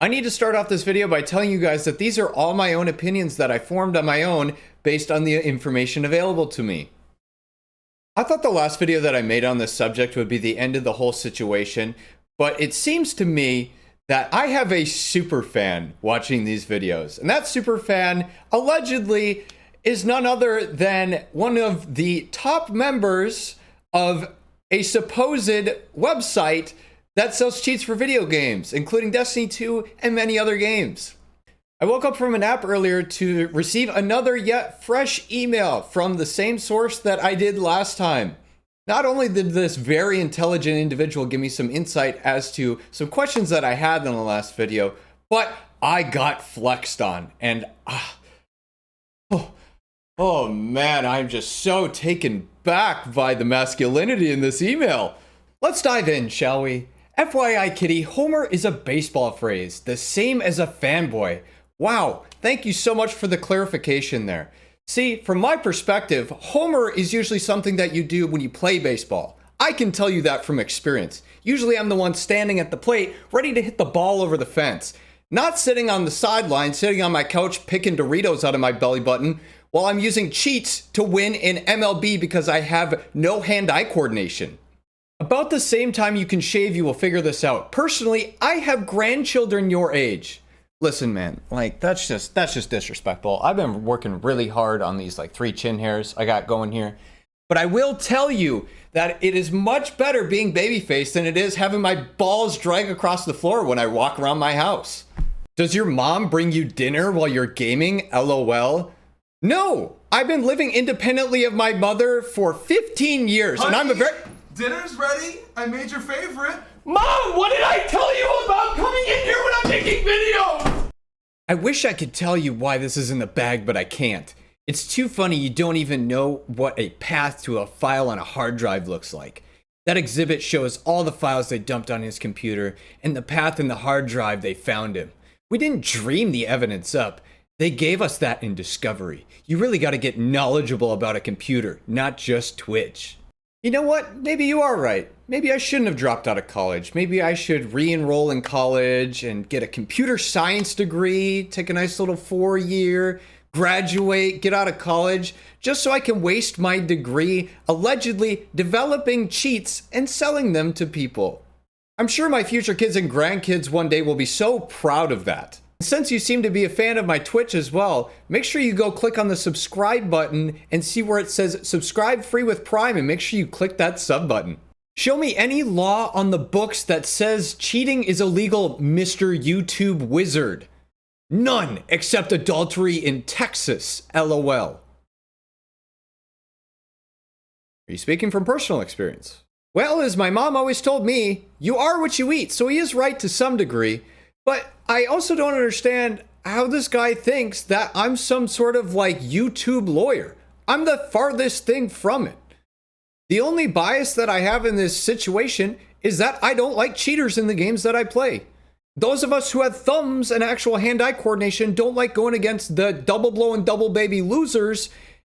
I need to start off this video by telling you guys that these are all my own opinions that I formed on my own based on the information available to me. I thought the last video that I made on this subject would be the end of the whole situation, but it seems to me that I have a super fan watching these videos, and that super fan allegedly is none other than one of the top members of a supposed website that sells cheats for video games, including Destiny 2 and many other games. I woke up from a nap earlier to receive another yet fresh email from the same source that I did last time. Not only did this very intelligent individual give me some insight as to some questions that I had in the last video, but I got flexed on, and oh man, I'm just so taken back by the masculinity in this email. Let's dive in, shall we? FYI, kitty, Homer is a baseball phrase, the same as a fanboy. Wow, thank you so much for the clarification there. See, from my perspective, Homer is usually something that you do when you play baseball. I can tell you that from experience. Usually I'm the one standing at the plate, ready to hit the ball over the fence. Not sitting on the sideline, sitting on my couch picking Doritos out of my belly button, while I'm using cheats to win in MLB because I have no hand-eye coordination. About the same time you can shave, you will figure this out. Personally, I have grandchildren your age. Listen, man, like, that's just disrespectful. I've been working really hard on these, 3 chin hairs I got going here. But I will tell you that it is much better being babyface than it is having my balls drag across the floor when I walk around my house. Does your mom bring you dinner while you're gaming? LOL. No, I've been living independently of my mother for 15 years, Honey, and I'm a very... Dinner's ready. I made your favorite. Mom, what did I tell you about coming in here when I'm making videos? I wish I could tell you why this is in the bag, but I can't. It's too funny you don't even know what a path to a file on a hard drive looks like. That exhibit shows all the files they dumped on his computer and the path in the hard drive they found him. We didn't dream the evidence up. They gave us that in Discovery. You really got to get knowledgeable about a computer, not just Twitch. You know what? Maybe you are right. Maybe I shouldn't have dropped out of college. Maybe I should re-enroll in college and get a computer science degree, take a nice little 4-year, graduate, get out of college, just so I can waste my degree allegedly developing cheats and selling them to people. I'm sure my future kids and grandkids one day will be so proud of that. Since you seem to be a fan of my Twitch as well, make sure you go click on the subscribe button and see where it says subscribe free with Prime, and make sure you click that sub button. Show me any law on the books that says cheating is illegal, Mr. YouTube Wizard. None, except adultery in Texas, LOL. Are you speaking from personal experience? Well, as my mom always told me, you are what you eat, so he is right to some degree. But I also don't understand how this guy thinks that I'm some sort of YouTube lawyer. I'm the farthest thing from it. The only bias that I have in this situation is that I don't like cheaters in the games that I play. Those of us who have thumbs and actual hand-eye coordination don't like going against the double blow and double baby losers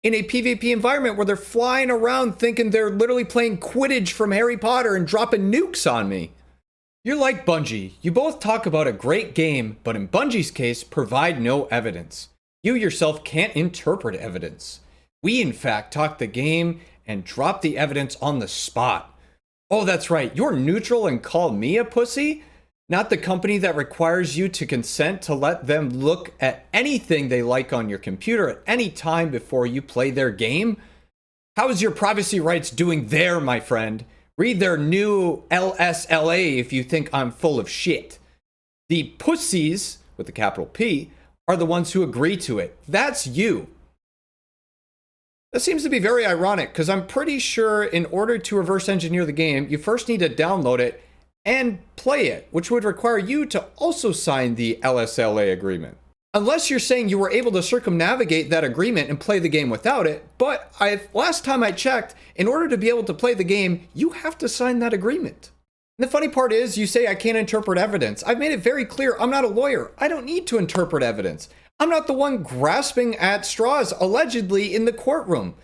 in a PvP environment where they're flying around thinking they're literally playing Quidditch from Harry Potter and dropping nukes on me. You're like Bungie. You both talk about a great game, but in Bungie's case, provide no evidence. You yourself can't interpret evidence. We, in fact, talk the game and drop the evidence on the spot. Oh, that's right. You're neutral and call me a pussy? Not the company that requires you to consent to let them look at anything they like on your computer at any time before you play their game? How is your privacy rights doing there, my friend? Read their new LSLA if you think I'm full of shit. The pussies, with a capital P, are the ones who agree to it. That's you. That seems to be very ironic, because I'm pretty sure in order to reverse engineer the game, you first need to download it and play it, which would require you to also sign the LSLA agreement. Unless you're saying you were able to circumnavigate that agreement and play the game without it, but last time I checked, in order to be able to play the game, you have to sign that agreement. And the funny part is, you say I can't interpret evidence. I've made it very clear I'm not a lawyer. I don't need to interpret evidence. I'm not the one grasping at straws, allegedly, in the courtroom.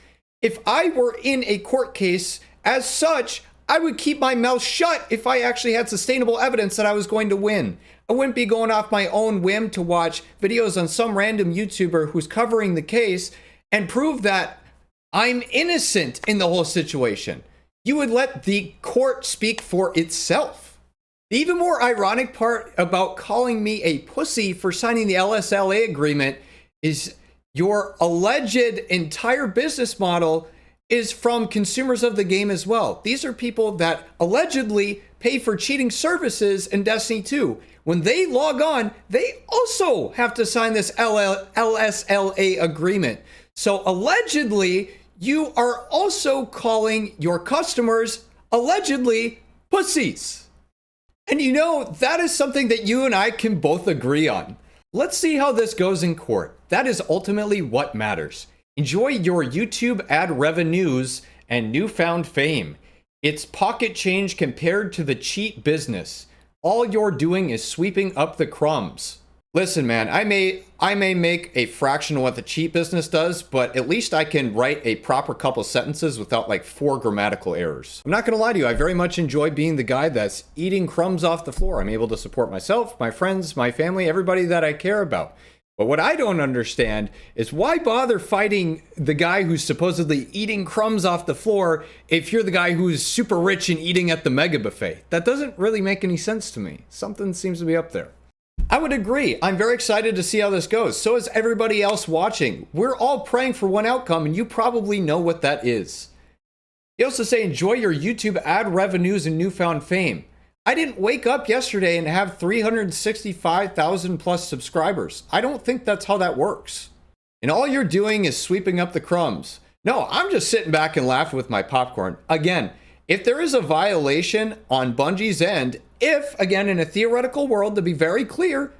If I were in a court case, as such, I would keep my mouth shut if I actually had sustainable evidence that I was going to win. I wouldn't be going off my own whim to watch videos on some random YouTuber who's covering the case and prove that I'm innocent in the whole situation. You would let the court speak for itself. The even more ironic part about calling me a pussy for signing the LSLA agreement is your alleged entire business model is from consumers of the game as well. These are people that allegedly pay for cheating services in Destiny 2. When they log on, they also have to sign this LSLA agreement. So allegedly, you are also calling your customers allegedly pussies. And you know, that is something that you and I can both agree on. Let's see how this goes in court. That is ultimately what matters. Enjoy your YouTube ad revenues and newfound fame. It's pocket change compared to the cheat business. All you're doing is sweeping up the crumbs. Listen, man, I may make a fraction of what the cheat business does, but at least I can write a proper couple sentences without like 4 grammatical errors. I'm not gonna lie to you, I very much enjoy being the guy that's eating crumbs off the floor. I'm able to support myself, my friends, my family, everybody that I care about. But what I don't understand is why bother fighting the guy who's supposedly eating crumbs off the floor if you're the guy who's super rich and eating at the mega buffet? That doesn't really make any sense to me. Something seems to be up there. I would agree. I'm very excited to see how this goes. So is everybody else watching. We're all praying for one outcome, and you probably know what that is. You also say, enjoy your YouTube ad revenues and newfound fame. I didn't wake up yesterday and have 365,000 plus subscribers. I don't think that's how that works. And all you're doing is sweeping up the crumbs. No, I'm just sitting back and laughing with my popcorn. Again, if there is a violation on Bungie's end, if, again, in a theoretical world, to be very clear,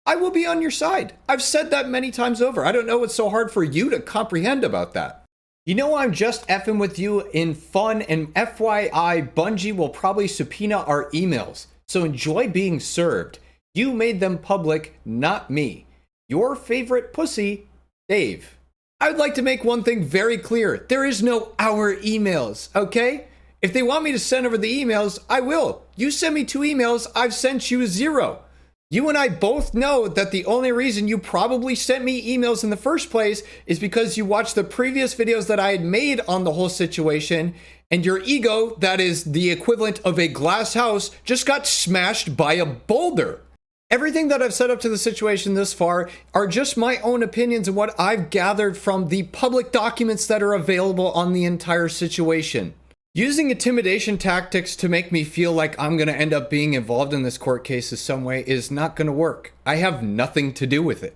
I will be on your side. I've said that many times over. I don't know what's so hard for you to comprehend about that. You know, I'm just effing with you in fun, and FYI, Bungie will probably subpoena our emails. So enjoy being served. You made them public, not me. Your favorite pussy, Dave. I would like to make one thing very clear. There is no our emails, okay? If they want me to send over the emails, I will. You send me 2 emails, I've sent you 0. You and I both know that the only reason you probably sent me emails in the first place is because you watched the previous videos that I had made on the whole situation, and your ego, that is the equivalent of a glass house, just got smashed by a boulder. Everything that I've set up to the situation this far are just my own opinions and what I've gathered from the public documents that are available on the entire situation. Using intimidation tactics to make me feel like I'm going to end up being involved in this court case in some way is not going to work. I have nothing to do with it.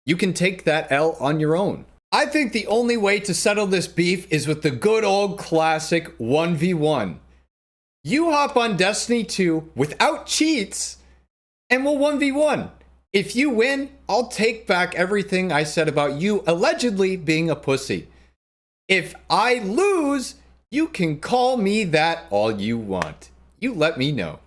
You can take that L on your own. I think the only way to settle this beef is with the good old classic 1v1. You hop on Destiny 2 without cheats and we'll 1v1. If you win, I'll take back everything I said about you allegedly being a pussy. If I lose, you can call me that all you want. You let me know.